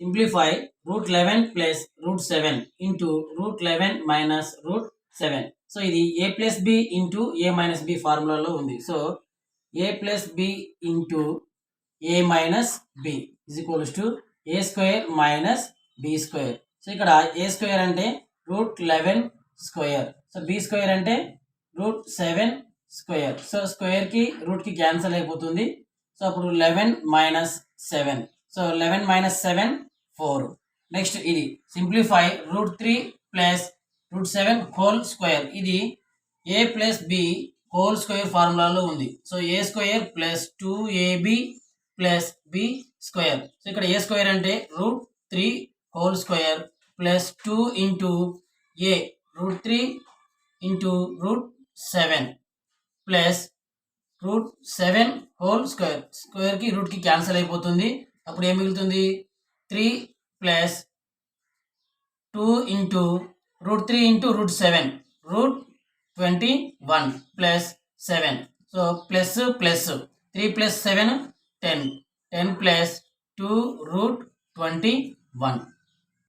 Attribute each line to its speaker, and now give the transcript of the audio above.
Speaker 1: Simplify root 11 plus root 7 into root 11 minus root 7. So ఇది A plus B into A minus B ఫార్ములాలో ఉంది. So A plus B into A minus B is equals to A square minus B square. So ఇక్కడ A square అంటే root 11 square. So B square అంటే root 7 square. So square కి root కి cancel అయిపోతుంది. So అప్పుడు 11 minus 7. So 11 minus 7 4. Next ఇది simplify root 3 plus root 7 whole square. ఇది A plus B whole square ఫార్ములాలో ఉంది. So A square plus 2ab plus B square. So ఇక్కడ A square అంటే root 3 whole square plus 2 into A root 3 into root 7 plus root 7 whole square. Square కి root కి cancel అయిపోతుంది. అప్పుడు ఏం మిగులుతుంది 3 plus 2 into root 3 into root 7 root 21 plus 7. So plus plus 3 plus 7 10 10 plus 2 root 21.